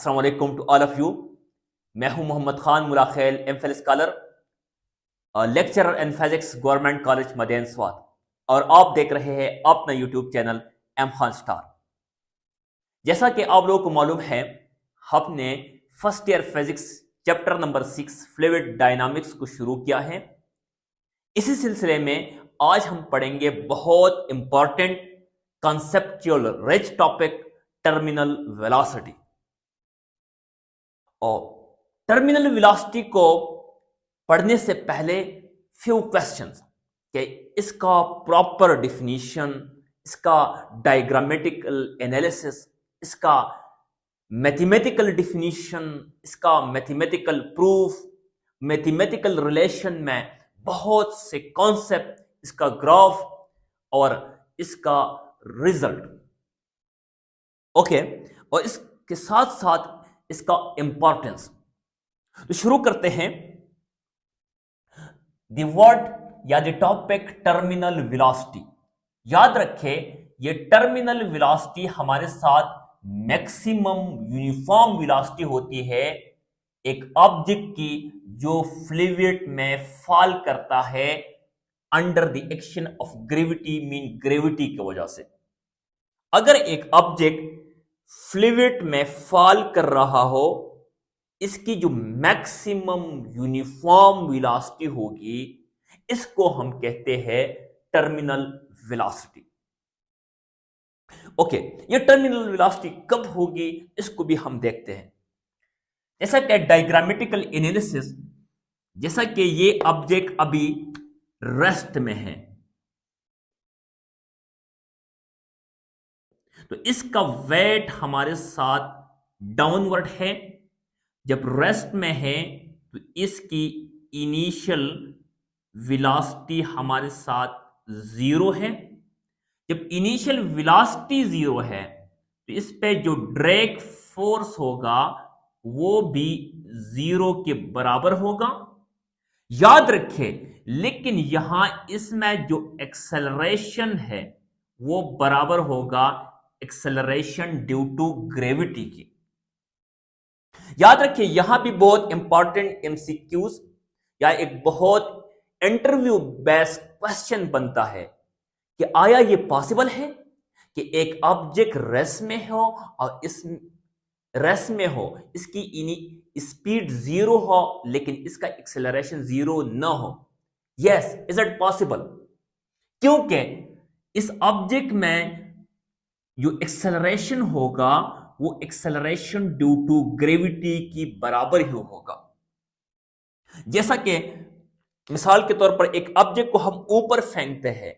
अस्सलाम वालेकुम to all of you. मैं हूं Mohammad Khan Mulakhel, MPhil scholar, lecturer in physics, government college Madyan Swat, और आप देख रहे हैं अपना YouTube channel M Khan star. जैसा कि आप लोगों को मालूम है, हमने first year physics chapter number 6 fluid dynamics को शुरू किया है। इसी सिलसिले में आज हम पढ़ेंगे बहुत important conceptual rich topic, terminal velocity. और टर्मिनल वेलोसिटी को पढ़ने से पहले फ्यू क्वेश्चंस कि इसका प्रॉपर डिफिनीशन, इसका डायग्रामेटिकल एनालिसिस, इसका मैथमेटिकल डिफिनीशन, इसका मैथमेटिकल प्रूफ, मैथमेटिकल रिलेशन में बहुत से कॉन्सेप्ट, इसका ग्राफ और इसका रिजल्ट। ओके, और इसके साथ साथ इसका इंपॉर्टेंस। तो शुरू करते हैं। द वर्ड या द टॉपिक टर्मिनल वेलोसिटी। याद रखें, ये टर्मिनल वेलोसिटी हमारे साथ मैक्सिमम यूनिफॉर्म वेलोसिटी होती है एक ऑब्जेक्ट की जो फ्लूइड में फॉल करता है under the action of gravity, mean gravity की वजह से। अगर एक ऑब्जेक्ट फ्लूइड में फॉल कर रहा हो, इसकी जो मैक्सिमम यूनिफॉर्म वेलोसिटी होगी, इसको हम कहते हैं टर्मिनल वेलोसिटी। ओके, ये टर्मिनल वेलोसिटी कब होगी इसको भी हम देखते हैं। जैसा कि डायग्रामेटिकल एनालिसिस, जैसा कि ये ऑब्जेक्ट अभी रेस्ट में है, तो इसका वेट हमारे साथ डाउनवर्ड है। जब रेस्ट में है तो इसकी इनिशियल वेलोसिटी हमारे साथ जीरो है। जब इनिशियल वेलोसिटी जीरो है तो इस पे जो ड्रैग फोर्स होगा वो भी जीरो के बराबर होगा। याद रखें, लेकिन यहां इसमें जो एक्सेलरेशन है वो बराबर होगा एक्सेलरेशन ड्यू टू ग्रेविटी की। याद रखिए, यहां भी बहुत इंपॉर्टेंट एमसीक्यूज या एक बहुत इंटरव्यू बेस्ड क्वेश्चन बनता है कि आया ये पॉसिबल है कि एक ऑब्जेक्ट रेस्ट में हो और इस रेस्ट में हो, इसकी स्पीड जीरो हो लेकिन इसका एक्सेलरेशन जीरो ना हो। Yes, is it possible? क्योंकि इस ऑब्जेक्ट में जो एक्सेलरेशन होगा वो एक्सेलरेशन ड्यू टू ग्रेविटी की बराबर ही होगा। जैसा कि मिसाल के तौर पर एक ऑब्जेक्ट को हम ऊपर फेंकते हैं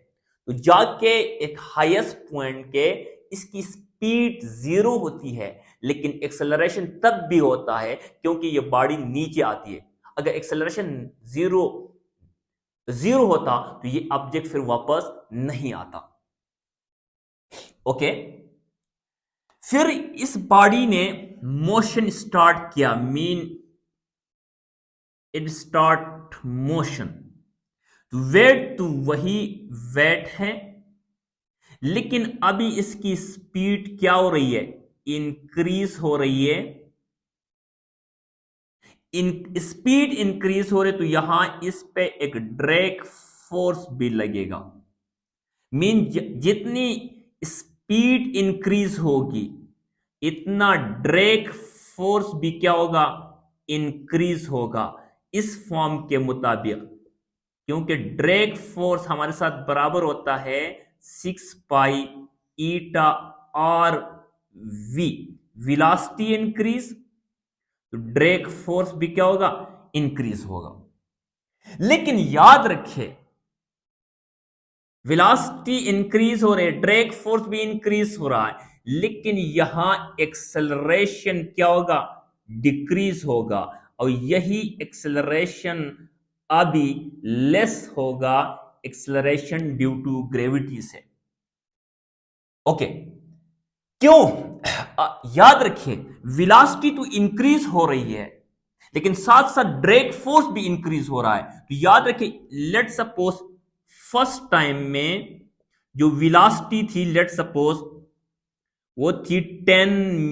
तो जाके एक हाईएस्ट पॉइंट के इसकी स्पीड जीरो होती है, लेकिन एक्सेलरेशन तब भी होता है क्योंकि ये बॉडी नीचे आती है। अगर एक्सेलरेशन जीरो जीरो होता तो ये ऑब्जेक्ट फिर वापस नहीं आता। ओके, फिर इस बॉडी ने मोशन स्टार्ट किया, mean it start motion. Weight तो वही वेट है, लेकिन अभी इसकी स्पीड क्या हो रही है? इंक्रीज हो रही है। स्पीड इंक्रीज हो रही है तो यहां इस पे एक ड्रैग फोर्स भी लगेगा। मीन जितनी स्पीड इंक्रीज होगी इतना ड्रैग फोर्स भी क्या होगा? इंक्रीज होगा। इस फॉर्म के मुताबिक, क्योंकि ड्रैग फोर्स हमारे साथ बराबर होता है 6 pi eta are we. Velocity increase तो ड्रैग फोर्स भी क्या होगा? इंक्रीज होगा। लेकिन याद रखें, वेलोसिटी इंक्रीज हो रही है, ड्रैग फोर्स भी इंक्रीज हो रहा है, लेकिन यहां एक्सेलरेशन क्या होगा? डिक्रीज होगा। और यही एक्सेलरेशन अभी लेस होगा एक्सेलरेशन ड्यू टू ग्रेविटी से। ओके, क्यों? याद रखिए, वेलोसिटी तो इंक्रीज हो रही है लेकिन साथ साथ ड्रैग फोर्स भी इंक्रीज हो रहा है। तो याद रखिए, लेट सपोज फर्स्ट टाइम में जो वेलोसिटी थी, लेट सपोज वो थी 10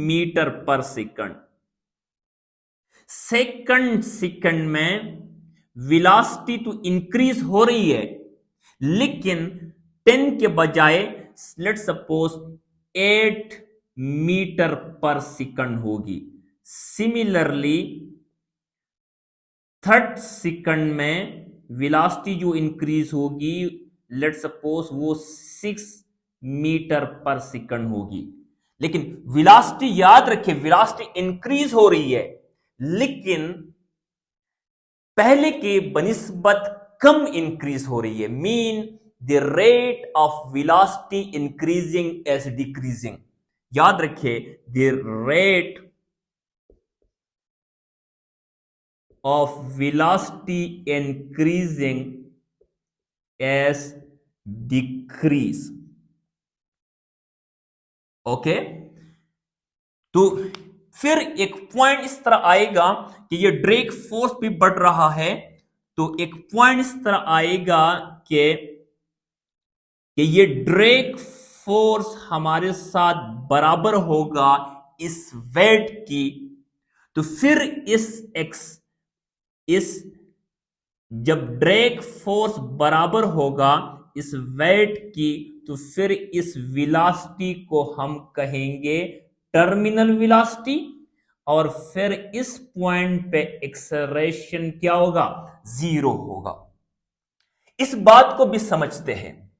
मीटर पर सेकंड। सेकंड में वेलोसिटी तो इंक्रीज हो रही है, लेकिन 10 के बजाय लेट सपोज 8 मीटर पर सेकंड होगी। सिमिलरली थर्ड सेकंड में वेलोसिटी जो इंक्रीज होगी, लेट सपोज वो 6 मीटर पर सेकंड होगी। लेकिन वेलोसिटी याद रखिए, वेलोसिटी इंक्रीज हो रही है, लेकिन पहले के बनिस्बत कम इंक्रीज हो रही है। Mean the rate of velocity increasing as decreasing. याद रखिए, the rate of velocity increasing as decrease। Okay, तो फिर एक पॉइंट इस तरह आएगा कि ये ड्रैग फोर्स भी बढ़ रहा है, तो एक पॉइंट इस तरह आएगा कि ये ड्रैग फोर्स हमारे साथ बराबर होगा इस वेट की। तो फिर जब ड्रैग फोर्स बराबर होगा इस वेट की, तो फिर इस वेलोसिटी को हम कहेंगे टर्मिनल वेलोसिटी, और फिर इस पॉइंट पे एक्सेलरेशन क्या होगा? 0 होगा। इस बात को भी समझते हैं।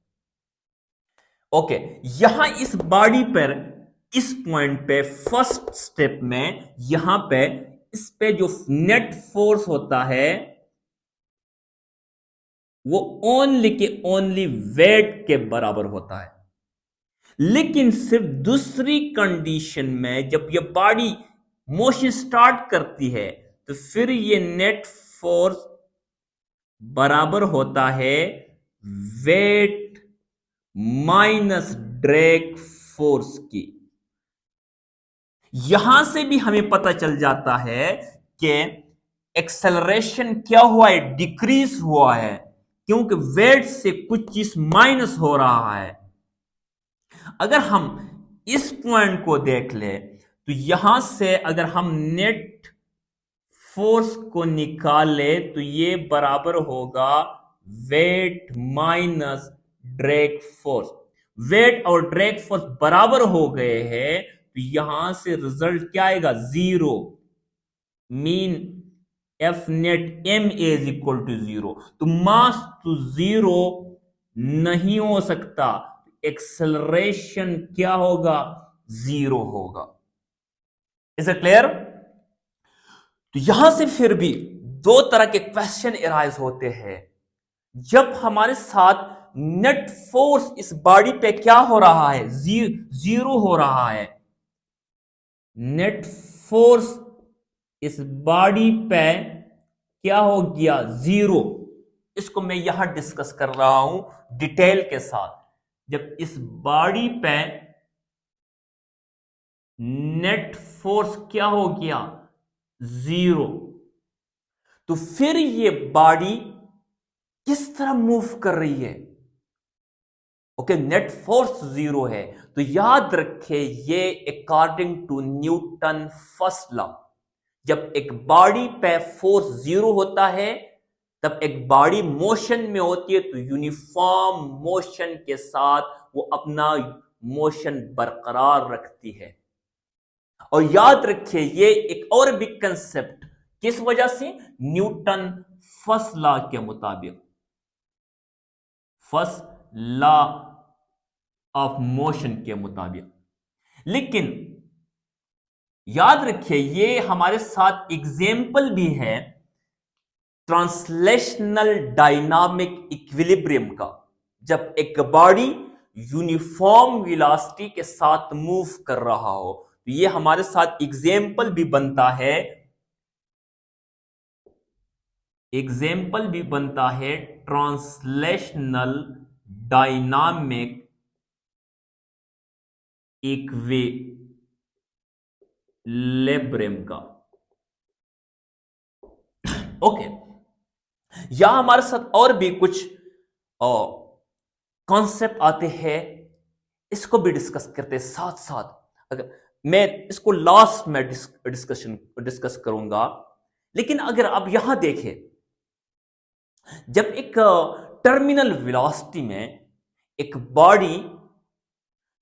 ओके, यहां इस बॉडी पर, इस पॉइंट पे, फर्स्ट स्टेप में यहां पे इस पे जो नेट फोर्स होता है वो ओनली के ओनली वेट के बराबर होता है। लेकिन सिर्फ दूसरी कंडीशन में, जब ये बॉडी मोशन स्टार्ट करती है, तो फिर ये नेट फोर्स बराबर होता है वेट माइनस ड्रैग फोर्स की। यहां से भी हमें पता चल जाता है कि एक्सेलरेशन क्या हुआ है? डिक्रीज हुआ है, क्योंकि वेट से कुछ चीज माइनस हो रहा है। अगर हम इस पॉइंट को देख ले, तो यहां से अगर हम नेट फोर्स को निकाले तो ये बराबर होगा weight minus drag force. Weight और ड्रैग फोर्स बराबर हो गए हैं, तो यहां से रिजल्ट क्या आएगा? 0। Mean F net M is equal to 0। तो मास तो 0 नहीं हो सकता, एक्सेलरेशन क्या होगा? 0 होगा। Is it clear? तो यहां से फिर भी दो तरह के क्वेश्चन अराइज होते हैं। जब हमारे साथ नेट फोर्स इस बॉडी पे क्या हो रहा है? 0 हो रहा है। नेट फोर्स इस बॉडी पे क्या हो गया? 0। इसको मैं यहां डिस्कस कर रहा हूं डिटेल के साथ। जब इस बॉडी पे नेट फोर्स क्या हो गया? 0, तो फिर ये बॉडी किस तरह मूव कर रही है? ओके, नेट फोर्स 0 है, तो याद रखें ये according to Newton first law. जब एक बॉडी पे फोर्स 0 होता है, तब एक बॉडी मोशन में होती है, तो यूनिफॉर्म मोशन के साथ वो अपना मोशन बरकरार रखती है। और याद रखिए ये एक और बिग कंसेप्ट, किस वजह से? न्यूटन फर्स्ट लॉ के मुताबिक, फर्स्ट लॉ ऑफ मोशन के मुताबिक। लेकिन याद रखिए ये हमारे साथ एग्जाम्पल भी है ट्रांसलेशनल डायनामिक इक्विलिब्रियम का। जब एक बॉडी यूनिफॉर्म वेलोसिटी के साथ मूव कर रहा हो, तो ये हमारे साथ एग्जाम्पल भी बनता है, ट्रांसलेशनल डायनामिक इक्विलिब्रियम का। ओके, यहां हमारे साथ और भी कुछ कॉन्सेप्ट आते हैं, इसको भी डिस्कस करते हैं साथ साथ। अगर मैं इसको लास्ट में डिस्कस करूंगा, लेकिन अगर आप यहां देखें, जब एक टर्मिनल वेलोसिटी में एक बॉडी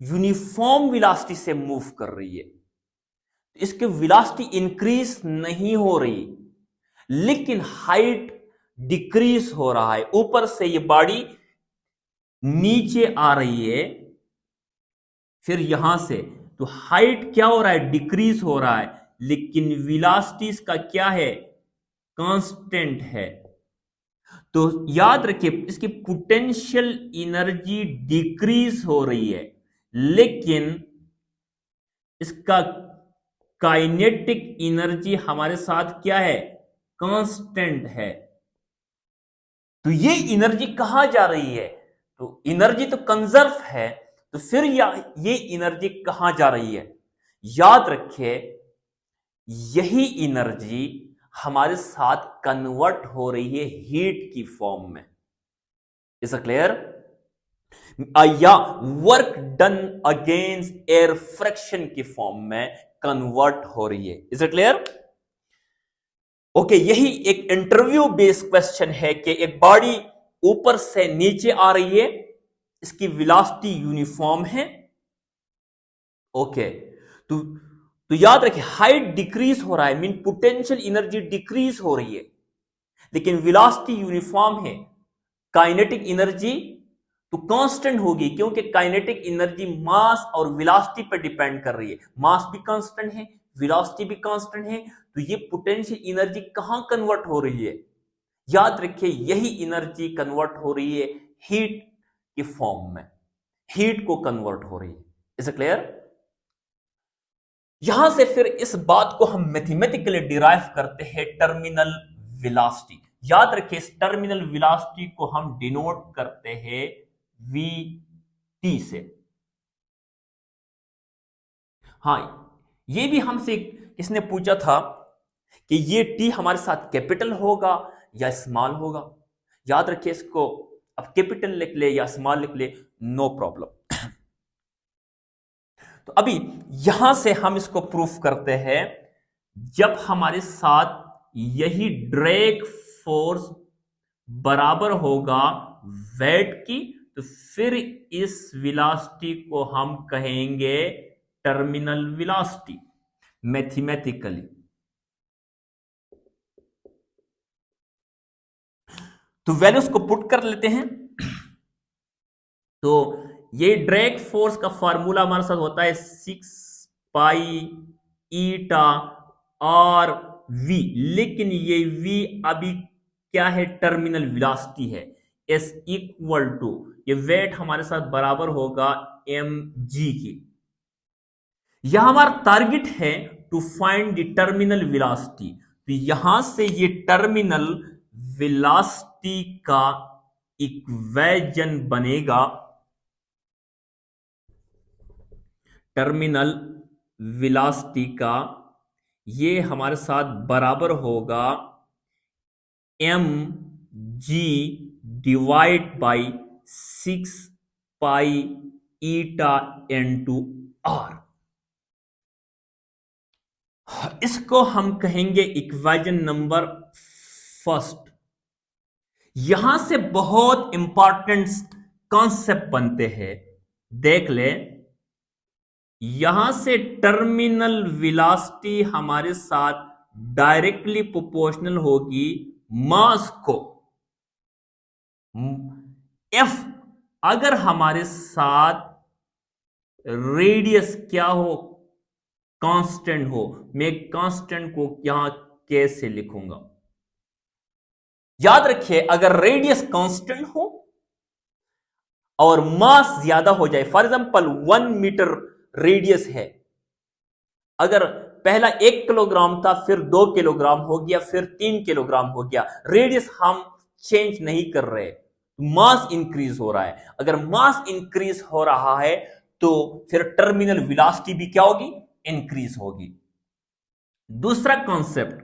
यूनिफॉर्म वेलोसिटी से मूव कर रही है, इसके वेलोसिटी इंक्रीज नहीं हो रही, लेकिन हाइट डिक्रीज हो रहा है। ऊपर से ये बॉडी नीचे आ रही है, फिर यहां से तो हाइट क्या हो रहा है, डिक्रीज हो रहा है, लेकिन वेलोसिटी इसका क्या है, कांस्टेंट है। तो याद रखिए, इसकी पोटेंशियल एनर्जी डिक्रीज हो रही है, लेकिन इसका काइनेटिक एनर्जी हमारे साथ क्या है, कांस्टेंट है। तो ये एनर्जी कहां जा रही है, तो एनर्जी तो कंजर्व है, तो फिर ये एनर्जी कहां जा रही है, याद रखिए यही एनर्जी हमारे साथ कन्वर्ट हो रही है हीट की फॉर्म में। Is a clear? या work done against air friction की फॉर्म में कन्वर्ट हो रही है। Is it clear? ओके, यही एक इंटरव्यू बेस्ड क्वेश्चन है कि एक बॉडी ऊपर से नीचे आ रही है, इसकी वेलोसिटी यूनिफॉर्म है। ओके, तो याद रखिए हाइट डिक्रीज हो रहा है, मीन पोटेंशियल एनर्जी डिक्रीज हो रही है, लेकिन वेलोसिटी यूनिफॉर्म है। काइनेटिक एनर्जी तो कांस्टेंट होगी, क्योंकि काइनेटिक एनर्जी मास और वेलोसिटी पर डिपेंड कर रही है। मास भी कांस्टेंट है, वेलोसिटी भी कांस्टेंट है, तो ये पोटेंशियल एनर्जी कहां कन्वर्ट हो रही है, याद रखिए यही एनर्जी कन्वर्ट हो रही है हीट की फॉर्म में, हीट को कन्वर्ट हो रही है। Is it clear? यहां से फिर इस बात को हम मैथमेटिकली डिराइव करते हैं टर्मिनल वेलोसिटी। याद रखिए इस टर्मिनल वेलोसिटी को हम डिनोट करते हैं वी टी से। हाँ, ये भी हमसे किसने पूछा था कि ये टी हमारे साथ कैपिटल होगा या स्मॉल होगा। याद रखिए इसको अब कैपिटल लिख ले या स्मॉल लिख ले, नो प्रॉब्लम। तो अभी यहां से हम इसको प्रूफ करते हैं, जब हमारे साथ यही ड्रैग फोर्स बराबर होगा वेट की, तो फिर इस वेलोसिटी को हम कहेंगे टर्मिनल वेलोसिटी मैथमेटिकली। तो वैल्यूज को पुट कर लेते हैं। तो ये ड्रैग फोर्स का फार्मूला हमारे साथ होता है 6 पाई ईटा आर वी, लेकिन ये वी अभी क्या है, टर्मिनल वेलोसिटी है। एस इक्वल टू ये वेट हमारे साथ बराबर होगा एम जी की। यह हमारा टारगेट है to find the terminal velocity. तो यहां से ये टर्मिनल वेलोसिटी का इक्वेशन बनेगा, टर्मिनल वेलोसिटी का ये हमारे साथ बराबर होगा M G divide by 6 pi eta into R. इसको हम कहेंगे इक्वेशन नंबर फर्स्ट। यहां से बहुत इंपॉर्टेंट कॉन्सेप्ट बनते हैं, देख ले। यहां से टर्मिनल वेलोसिटी हमारे साथ डायरेक्टली प्रोपोर्शनल होगी मास को। एफ अगर हमारे साथ रेडियस क्या हो, कांस्टेंट हो, मैं कांस्टेंट को यहां कैसे लिखूंगा, याद रखिए अगर रेडियस कांस्टेंट हो और मास ज्यादा हो जाए, फॉर एग्जांपल 1 मीटर रेडियस है, अगर पहला 1 किलोग्राम था, फिर 2 किलोग्राम हो गया, फिर 3 किलोग्राम हो गया, रेडियस हम चेंज नहीं कर रहे, मास इंक्रीज हो रहा है। अगर मास इंक्रीज हो रहा है तो फिर टर्मिनल वेलोसिटी भी क्या होगी, इंक्रीज होगी। दूसरा कॉन्सेप्ट,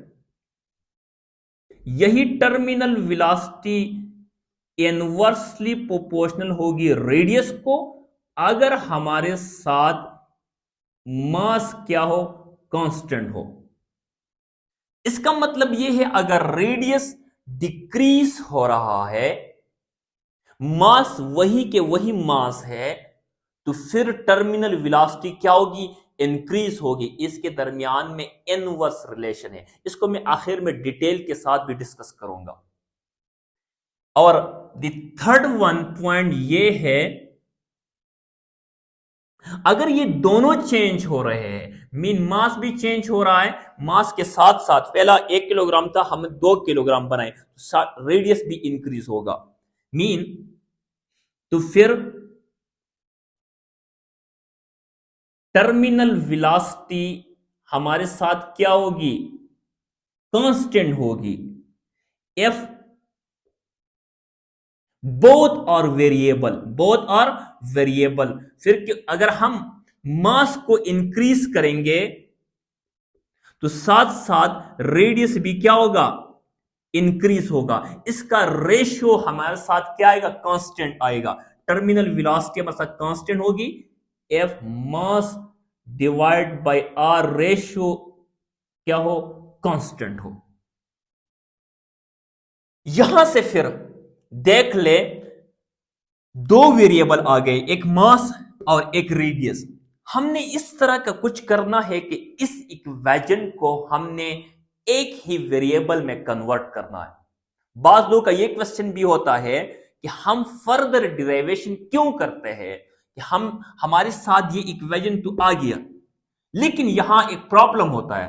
यही टर्मिनल वेलोसिटी इनवर्सली प्रोपोर्शनल होगी रेडियस को, अगर हमारे साथ मास क्या हो, कांस्टेंट हो। इसका मतलब यह है अगर रेडियस डिक्रीज हो रहा है, मास वही के वही मास है, तो फिर टर्मिनल वेलोसिटी क्या होगी, इंक्रीज होगी। इसके दरमियान में इनवर्स रिलेशन है, इसको मैं आखिर में डिटेल के साथ भी डिस्कस करूंगा। और द थर्ड वन पॉइंट ये है, अगर ये दोनों चेंज हो रहे हैं, मीन मास भी चेंज हो रहा है, मास के साथ साथ पहला 1 किलोग्राम था, हम 2 किलोग्राम बनाए, तो रेडियस भी इंक्रीज होगा, मीन तो फिर टर्मिनल वेलोसिटी हमारे साथ क्या होगी, कांस्टेंट होगी। एफ बोथ और वेरिएबल, बोथ और वेरिएबल। फिर अगर हम मास को इंक्रीज करेंगे तो साथ साथ रेडियस भी क्या होगा, इंक्रीज होगा। इसका रेशियो हमारे साथ क्या आएगा, कांस्टेंट आएगा। टर्मिनल वेलोसिटी हमारे साथ कांस्टेंट होगी, if mass divide by R, ratio क्या हो, कांस्टेंट हो। यहां से फिर देख ले, दो वेरिएबल आ गए, एक मास और एक रेडियस। हमने इस तरह का कुछ करना है कि इस इक्वेशन को हमने एक ही वेरिएबल में कन्वर्ट करना है। बाज लोगों का यह क्वेश्चन भी होता है कि हम फर्दर डिराइवेशन क्यों करते हैं, कि हमारे साथ ये इक्वेशन तो आ गया, लेकिन यहां एक प्रॉब्लम होता है।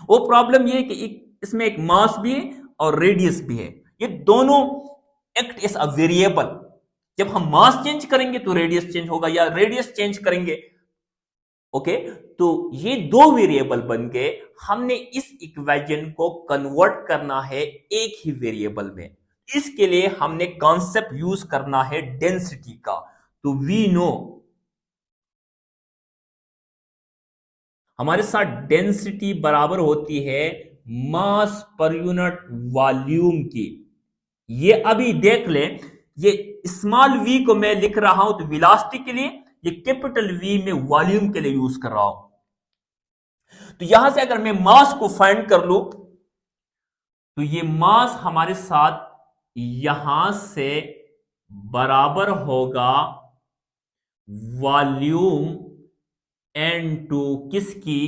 वो प्रॉब्लम ये है कि इसमें एक मास भी है और रेडियस भी है, ये दोनों एक्ट एज अ वेरिएबल। जब हम मास चेंज करेंगे तो रेडियस चेंज होगा, या रेडियस चेंज करेंगे, ओके, तो ये दो वेरिएबल बन गए। हमने इस इक्वेशन को कन्वर्ट करना है एक ही वेरिएबल में। इसके लिए हमने कॉन्सेप्ट यूज करना है डेंसिटी का। तो वी नो, हमारे साथ डेंसिटी बराबर होती है मास पर यूनिट वॉल्यूम की। ये अभी देख ले, ये स्मॉल v को मैं लिख रहा हूं तो वेलोसिटी के लिए, ये कैपिटल V में वॉल्यूम के लिए यूज कर रहा हूं। तो यहां से अगर मैं मास को फाइंड कर लूं, तो ये मास हमारे साथ यहां से बराबर होगा वॉल्यूम n2 किसकी,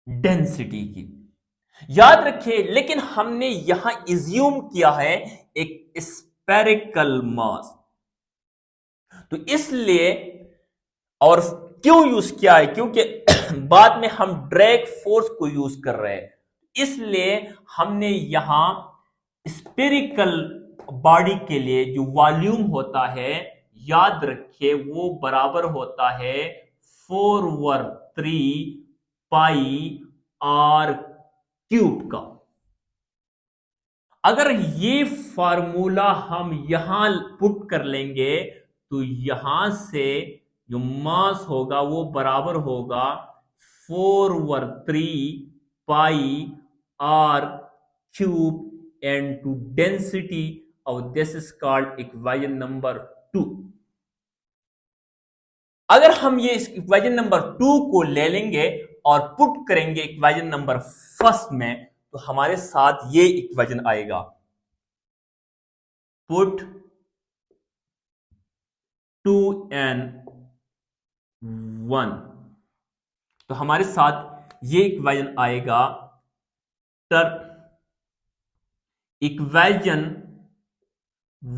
डेंसिटी की। याद रखिए, लेकिन हमने यहां इज्यूम किया है एक स्फेरिकल मास, तो इसलिए, और क्यों यूज किया है, क्योंकि बाद में हम ड्रैग फोर्स को यूज कर रहे हैं, इसलिए हमने यहां स्फेरिकल बॉडी के लिए जो वॉल्यूम होता है, याद रखिए वो बराबर होता है 4/3 पाई r क्यूब का। अगर ये फार्मूला हम यहां पुट कर लेंगे, तो यहां से जो मास होगा वो बराबर होगा 4/3 pi r cube and to density, और this is called equation number 2। अगर हम ये इक्वेशन नंबर 2 को ले लेंगे और पुट करेंगे इक्वेशन नंबर फर्स्ट में, तो हमारे साथ ये इक्वेशन आएगा, पुट 2n1, तो हमारे साथ ये इक्वेशन आएगा। तर equation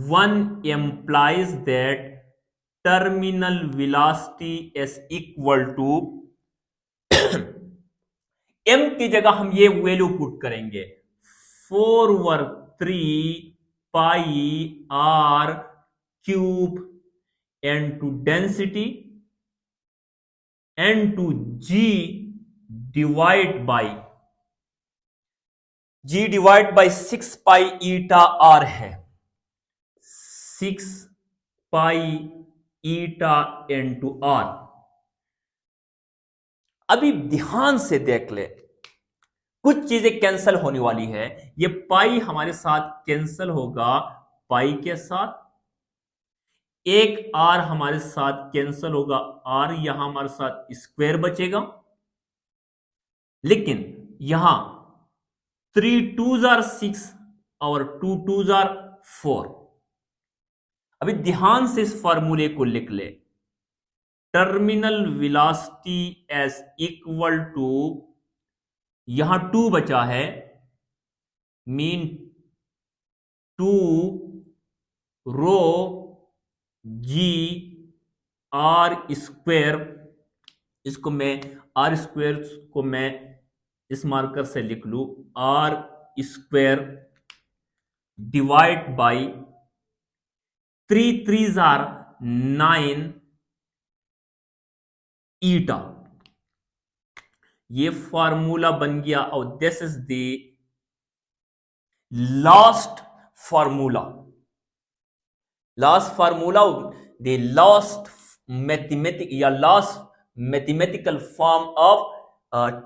1 implies that terminal velocity is equal to m की जगह हम ये वैल्यू पुट करेंगे 4/3 pi r cube into density into G divide by 6 pi eta r है, 6 pi eta n to r। अभी ध्यान से देख ले, कुछ चीजें कैंसल होने वाली है। ये पाई हमारे साथ कैंसल होगा पाई के साथ, एक आर हमारे साथ कैंसल होगा, आर यहां हमारे साथ स्क्वायर बचेगा, लेकिन यहां 3 2s are 6 और 2 2s are 4। अभी ध्यान से इस फॉर्मूले को लिख ले। Terminal velocity as equal to, यहां 2 बचा है, mean 2 rho G R square. इसको मैं आर स्क्वेयर को मैं इस मार्कर से लिख लू, R square divide by 3 3s are 9 eta. ये फॉर्मूला बन गया और this is the last formula, the last mathematic या last mathematical form of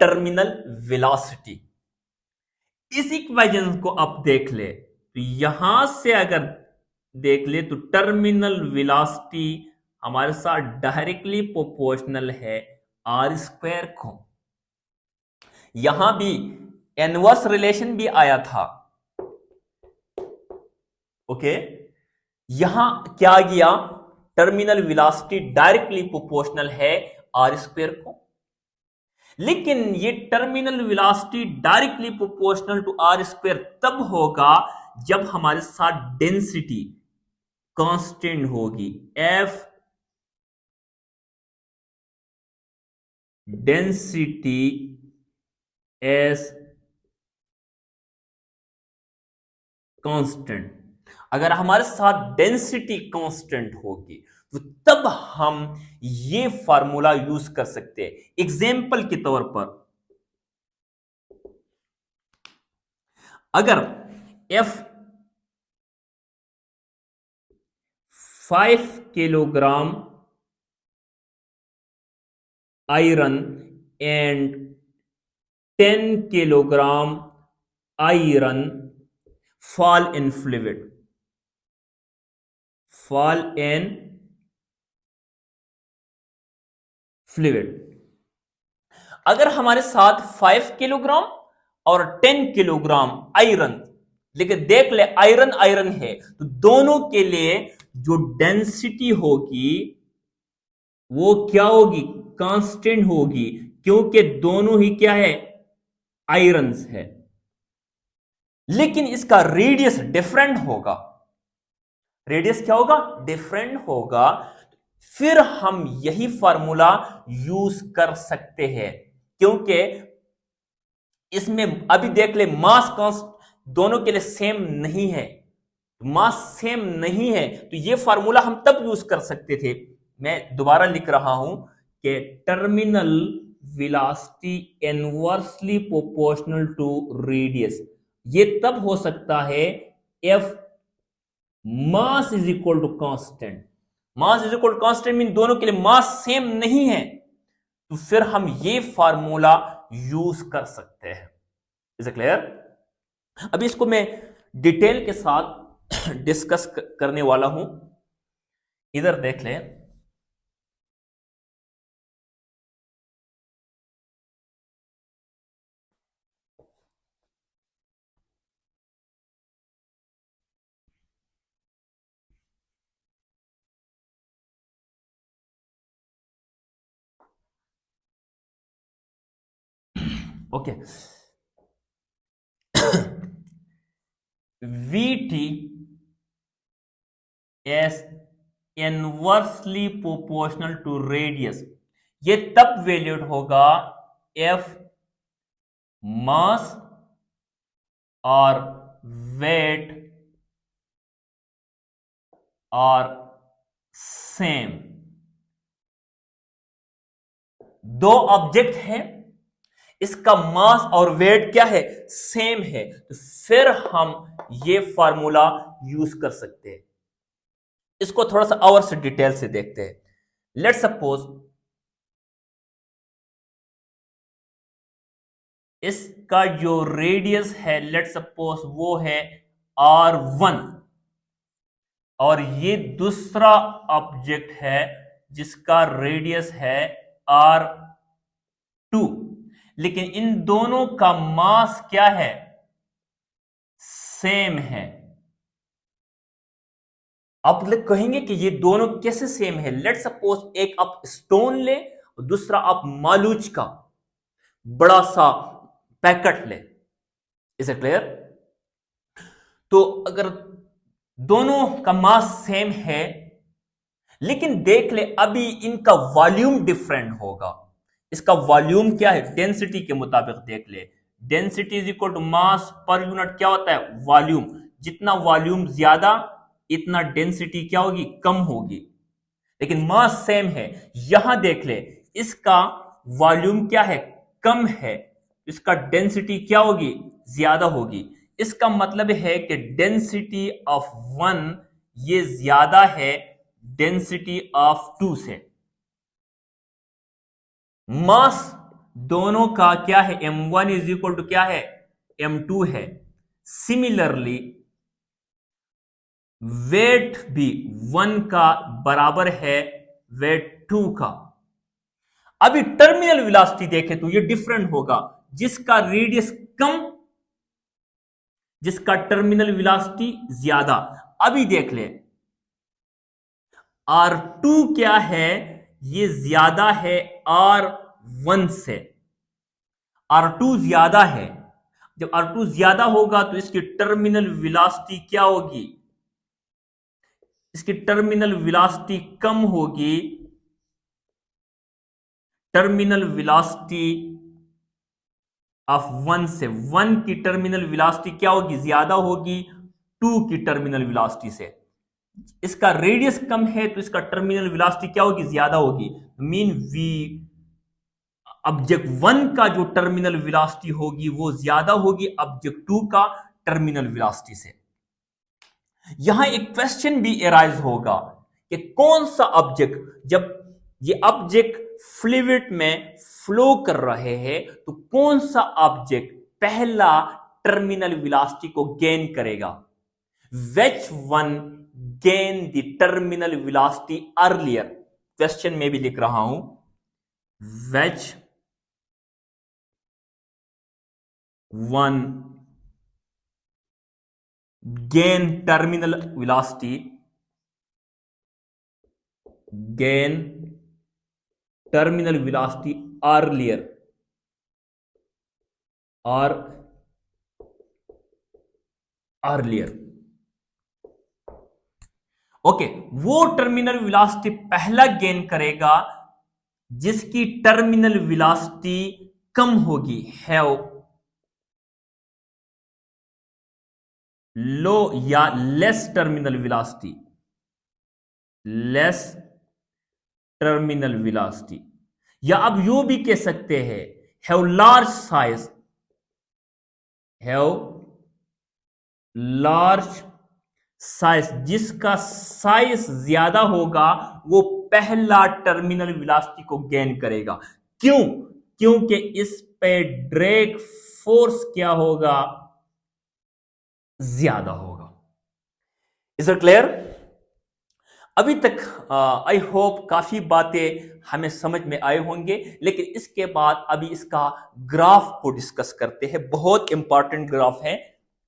terminal velocity. इस इक्वेशन को आप देख ले तो यहां से अगर देख ले तो टर्मिनल वेलोसिटी हमारे साथ डायरेक्टली प्रोपोर्शनल है आर स्क्वायर को। यहां भी इनवर्स रिलेशन भी आया था। ओके, यहां क्या गया, टर्मिनल वेलोसिटी डायरेक्टली प्रोपोर्शनल है आर स्क्वायर को। लेकिन ये terminal velocity directly proportional to R square तब होगा जब हमारे साथ डेंसिटी कांस्टेंट होगी। If density is constant. अगर हमारे साथ डेंसिटी कांस्टेंट होगी तो तब हम ये फार्मूला यूज कर सकते हैं। एग्जाम्पल के तौर पर अगर F 5 kilogram iron and 10 kilogram iron fall in fluid, अगर हमारे साथ 5 किलोग्राम और 10 किलोग्राम आयरन, लेकिन देख ले आयरन आयरन है तो दोनों के लिए जो डेंसिटी होगी वो क्या होगी, कांस्टेंट होगी, क्योंकि दोनों ही क्या है, आयरन्स है। लेकिन इसका रेडियस डिफरेंट होगा। रेडियस क्या होगा, डिफरेंट होगा। फिर हम यही फार्मूला यूज कर सकते हैं, क्योंकि इसमें अभी देख ले मास कांस्ट दोनों के लिए सेम नहीं है, मास सेम नहीं है, तो ये फार्मूला हम तब यूज कर सकते थे। मैं दोबारा लिख रहा हूं कि terminal velocity inversely proportional to radius. ये तब हो सकता है if mass is equal to constant. Mass is equal to constant mean दोनों के लिए मास सेम नहीं है, तो फिर हम ये फार्मूला यूज कर सकते हैं। Is it clear? अभी इसको मैं डिटेल के साथ डिस्कस करने वाला हूं। इधर देख ले, okay, VT is inversely proportional to radius, ये तब वैल्यूड होगा एफ मास और वेट और सेम। दो ऑब्जेक्ट हैं, इसका मास और वेट क्या है, सेम है, तो फिर हम ये फार्मूला यूज कर सकते हैं। इसको थोड़ा सा और से डिटेल से देखते हैं। लेट सपोज इसका जो रेडियस है, लेट सपोज वो है R1 और ये दूसरा ऑब्जेक्ट है जिसका रेडियस है R2। लेकिन इन दोनों का मास क्या है, सेम है। आप लोग कहेंगे कि ये दोनों कैसे सेम है? लेट सपोज एक आप स्टोन ले और दूसरा आप मालूच का बड़ा सा पैकेट ले। Is it clear? तो अगर दोनों का मास सेम है, लेकिन देख ले अभी इनका वॉल्यूम डिफरेंट होगा। इसका वॉल्यूम क्या है, डेंसिटी के मुताबिक देख ले। Density is equal to mass per unit क्या होता है, वॉल्यूम। जितना वॉल्यूम ज्यादा इतना डेंसिटी क्या होगी, कम होगी। लेकिन मास सेम है। यहां देख ले, इसका वॉल्यूम क्या है, कम है, इसका डेंसिटी क्या होगी, ज्यादा होगी। इसका मतलब है कि डेंसिटी ऑफ वन ये ज्यादा है डेंसिटी ऑफ टू से। मास दोनों का क्या है, m1 इज इक्वल टू क्या है, m2 है। सिमिलरली वेट भी 1 का बराबर है वेट 2 का। अभी टर्मिनल वेलोसिटी देखें तो ये डिफरेंट होगा। जिसका रेडियस कम, जिसका टर्मिनल वेलोसिटी ज्यादा। अभी देख ले R2 क्या है, ये ज्यादा है R1 से। R2 ज्यादा है। जब R2 ज्यादा होगा तो इसकी टर्मिनल वेलोसिटी क्या होगी, इसकी टर्मिनल वेलोसिटी कम होगी। टर्मिनल वेलोसिटी ऑफ 1 से 1 की टर्मिनल वेलोसिटी क्या होगी, ज्यादा होगी 2 की टर्मिनल वेलोसिटी से। इसका रेडियस कम है तो इसका टर्मिनल वेलोसिटी क्या होगी, ज्यादा होगी। मीन वी ऑब्जेक्ट 1 का जो टर्मिनल वेलोसिटी होगी वो ज्यादा होगी ऑब्जेक्ट 2 का टर्मिनल वेलोसिटी से। यहां एक क्वेश्चन भी एराइज होगा कि कौन सा ऑब्जेक्ट, जब ये ऑब्जेक्ट फ्लूइड में फ्लो कर रहे हैं तो कौन सा ऑब्जेक्ट पहला टर्मिनल वेलोसिटी को गेन करेगा। Which one gain the terminal velocity earlier? Question में भी लिख रहा हूं, which one gain terminal velocity, gain terminal velocity earlier or earlier? Okay, वो टर्मिनल वेलोसिटी पहला गेन करेगा जिसकी टर्मिनल वेलोसिटी कम होगी, हैव लो या less terminal velocity, less terminal velocity. या अब यू भी कह सकते हैं have large size, have large size. जिसका साइज ज्यादा होगा वो पहला टर्मिनल वेलोसिटी को गेन करेगा। क्यों? क्योंकि इस पे ड्रैग फोर्स क्या होगा, ज्यादा होगा। Is it clear? अभी तक आई होप काफी बातें हमें समझ में आए होंगे, लेकिन इसके बाद अभी इसका ग्राफ को डिस्कस करते हैं। बहुत इंपॉर्टेंट ग्राफ है,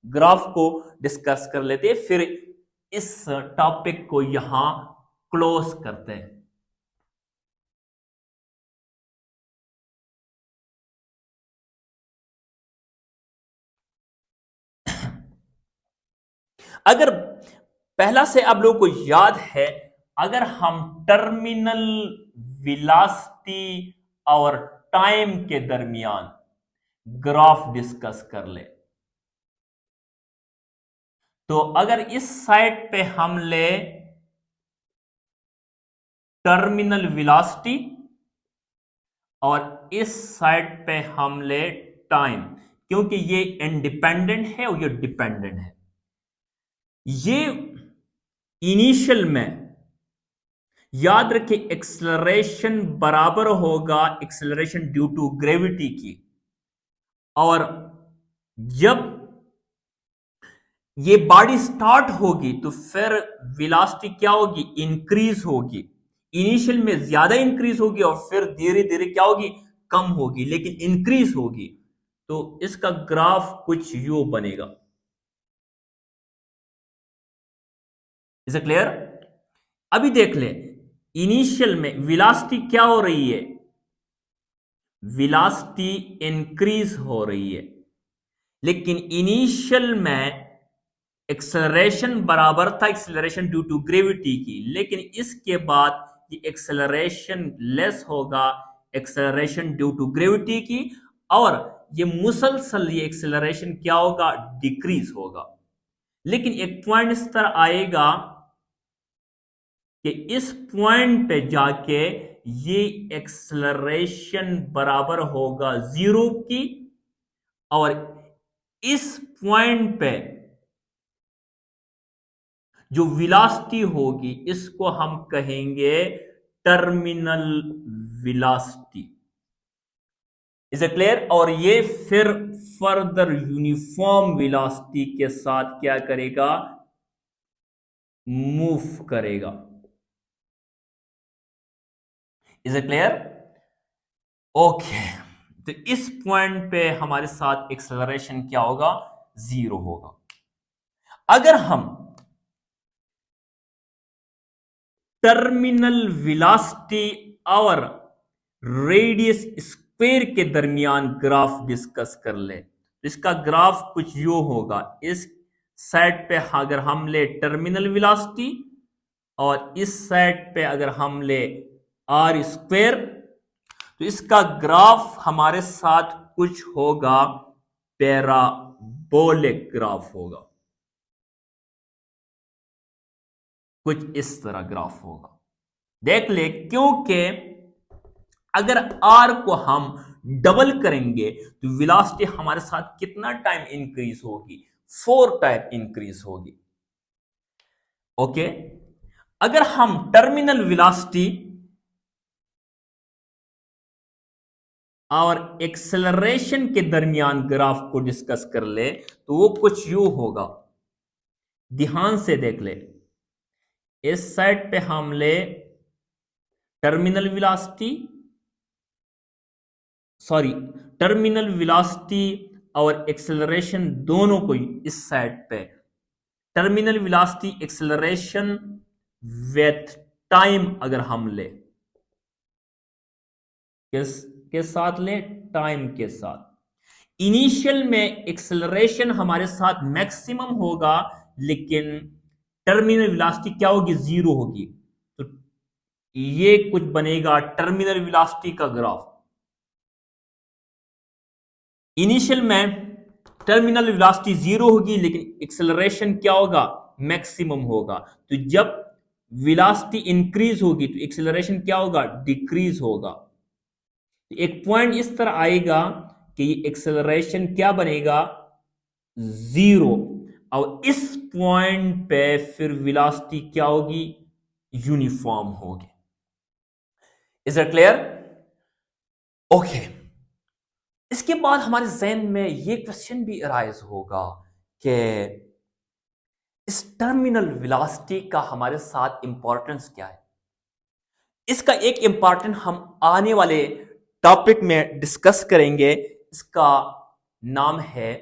ग्राफ को डिस्कस कर लेते हैं, फिर इस टॉपिक को यहां क्लोज करते हैं। अगर पहला से आप लोगों को याद है, अगर हम टर्मिनल वेलोसिटी और टाइम के दरमियान ग्राफ डिस्कस कर ले, तो अगर इस साइड पे हम ले टर्मिनल वेलोसिटी और इस साइड पे हम ले टाइम, क्योंकि ये इंडिपेंडेंट है और ये डिपेंडेंट है। ये इनिशियल में याद रखिए एक्सेलरेशन बराबर होगा एक्सेलरेशन ड्यू टू ग्रेविटी की, और जब ये बॉडी स्टार्ट होगी तो फिर वेलोसिटी क्या होगी, इंक्रीज होगी। इनिशियल में ज्यादा इंक्रीज होगी और फिर धीरे धीरे क्या होगी, कम होगी लेकिन इंक्रीज होगी, तो इसका ग्राफ कुछ यूं बनेगा। Is it clear? अभी देख ले, इनिशियल में वेलोसिटी क्या हो रही है, वेलोसिटी इंक्रीज हो रही है, लेकिन इनिशियल में एक्सेलरेशन बराबर था एक्सेलरेशन ड्यू टू ग्रेविटी की, लेकिन इसके बाद ये एक्सेलरेशन लेस होगा एक्सेलरेशन ड्यू टू ग्रेविटी की, और ये मुसलसल ये एक्सेलरेशन क्या होगा, डिक्रीज होगा। लेकिन एक पॉइंट इस तरह आएगा कि इस पॉइंट पे जाके ये एक्सेलरेशन बराबर होगा जीरो की, और इस पॉइंट पे जो वेलोसिटी होगी इसको हम कहेंगे terminal velocity. Is it clear? और ये फिर फर्दर यूनिफॉर्म वेलोसिटी के साथ क्या करेगा, मूव करेगा। Is it clear? ओके, तो इस पॉइंट पे हमारे साथ एक्सेलरेशन क्या होगा, जीरो होगा। अगर हम टर्मिनल वेलोसिटी और रेडियस स्क्वायर के दरमियान ग्राफ डिस्कस कर ले, इसका ग्राफ कुछ यूं होगा। इस साइड पे अगर हम ले टर्मिनल वेलोसिटी और इस साइड पे अगर हम ले आर स्क्वायर, तो इसका ग्राफ हमारे साथ कुछ होगा, पैराबोलिक ग्राफ होगा, कुछ इस तरह ग्राफ होगा। देख ले, क्योंकि अगर आर को हम डबल करेंगे तो वेलोसिटी हमारे साथ कितना टाइम इंक्रीज होगी, 4 टाइम इंक्रीज होगी। ओके, अगर हम टर्मिनल वेलोसिटी और एक्सेलरेशन के दरमियान ग्राफ को डिस्कस कर ले तो वो कुछ यूं होगा। ध्यान से देख ले, इस साइड पे हम ले terminal velocity, sorry terminal velocity और एक्सेलरेशन दोनों को इस साइड पे, terminal velocity acceleration with time अगर हम ले, किस साथ ले, टाइम के साथ। इनिशियल में एक्सेलरेशन हमारे साथ मैक्सिमम होगा, लेकिन टर्मिनल वेलोसिटी क्या होगी, जीरो होगी। तो ये कुछ बनेगा टर्मिनल वेलोसिटी का ग्राफ। इनिशियल में टर्मिनल वेलोसिटी जीरो होगी, लेकिन एक्सेलरेशन क्या होगा, मैक्सिमम होगा। तो जब वेलोसिटी इंक्रीज होगी तो एक्सेलरेशन क्या होगा, डिक्रीज होगा। एक पॉइंट इस तरह आएगा कि ये एक्सेलरेशन क्या बनेगा, जीरो, और इस पॉइंट पे फिर वेलोसिटी क्या होगी, यूनिफॉर्म होगी। Is it clear? ओके, इसके बाद हमारे जहन में ये क्वेश्चन भी अराइज होगा कि इस टर्मिनल वेलोसिटी का हमारे साथ इंपॉर्टेंस क्या है। इसका एक इंपॉर्टेंट हम आने वाले टॉपिक में डिस्कस करेंगे। इसका नाम है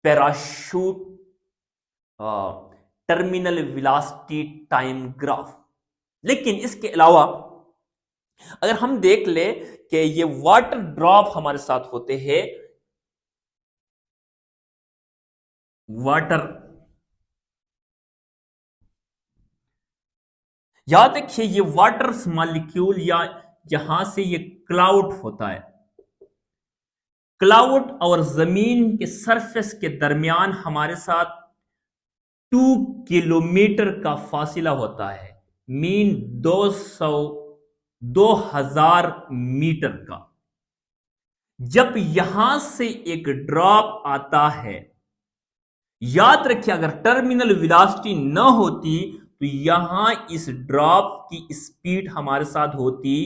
parachute terminal velocity time graph. लेकिन इसके अलावा अगर हम देख ले कि ये वाटर ड्रॉप हमारे साथ होते हैं, वाटर, याद रखिए ये वाटर मॉलिक्यूल या जहां से ये क्लाउड होता है, क्लाउड और जमीन के सरफेस के दरमियान हमारे साथ 2 किलोमीटर का फासिला होता है, मीन 2000 मीटर का। जब यहां से एक ड्रॉप आता है, याद रखिए अगर टर्मिनल वेलोसिटी न होती तो यहां इस ड्रॉप की स्पीड हमारे साथ होती,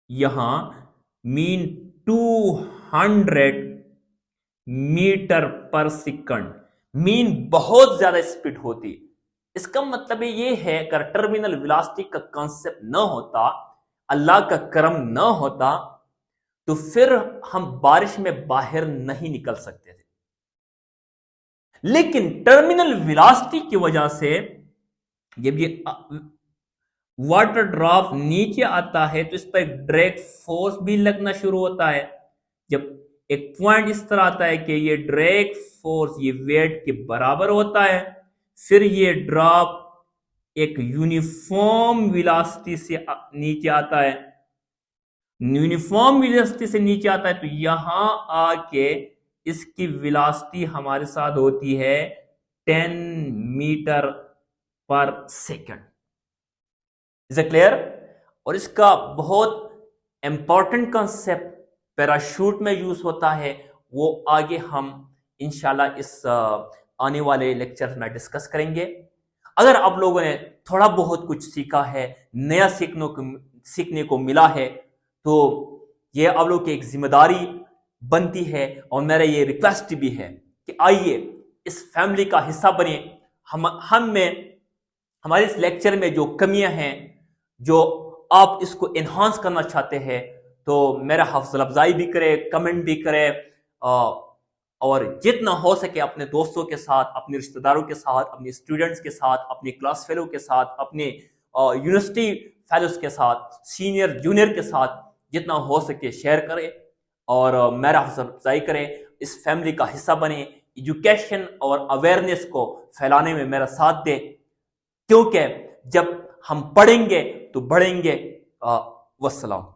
यहां मीन 200 मीटर पर सेकंड, मीन बहुत ज्यादा स्पीड होती। इसका मतलब ये है अगर टर्मिनल वेलोसिटी का कॉन्सेप्ट न होता, अल्लाह का करम न होता, तो फिर हम बारिश में बाहर नहीं निकल सकते थे। लेकिन टर्मिनल वेलोसिटी की वजह से जब ये वाटर ड्रॉप नीचे आता है तो इस पर एक ड्रैग फोर्स भी लगना शुरू होता है। जब एक पॉइंट इस तरह आता है कि ये ड्रैग फोर्स ये वेट के बराबर होता है, फिर ये ड्रॉप एक यूनिफॉर्म वेलोसिटी से नीचे आता है। यूनिफॉर्म वेलोसिटी से नीचे आता है तो यहां आके इसकी वेलोसिटी हमारे साथ होती है 10 मीटर पर सेकंड। Is it clear? और इसका बहुत इंपॉर्टेंट कंसेप्ट पैराशूट में यूज होता है, वो आगे हम इंशाल्लाह इस आने वाले लेक्चर में डिस्कस करेंगे। अगर आप लोगों ने थोड़ा बहुत कुछ सीखा है, नया सीखने को मिला है, तो ये आप लोग की एक जिम्मेदारी बनती है और मेरा ये रिक्वेस्ट भी है कि आइए इस फैमिली का हिस्सा बने। हम में हमारे इस लेक्चर में जो कमियां हैं, जो आप इसको एनहांस करना चाहते हैं, तो मेरा हौसला अफजाई भी करें, कमेंट भी करें, और जितना हो सके अपने दोस्तों के साथ, अपने रिश्तेदारों के साथ, अपने स्टूडेंट्स के साथ, अपने क्लास फेलो के साथ, अपने यूनिवर्सिटी फेलोज के साथ, सीनियर जूनियर के साथ जितना हो सके शेयर करें और मेरा हौसला अफजाई करें, इस फैमिली का हिस्सा बने, एजुकेशन और अवेयरनेस को फैलाने में मेरा साथ दें, क्योंकि जब हम पढ़ेंगे तो बढ़ेंगे। वस्सलाम।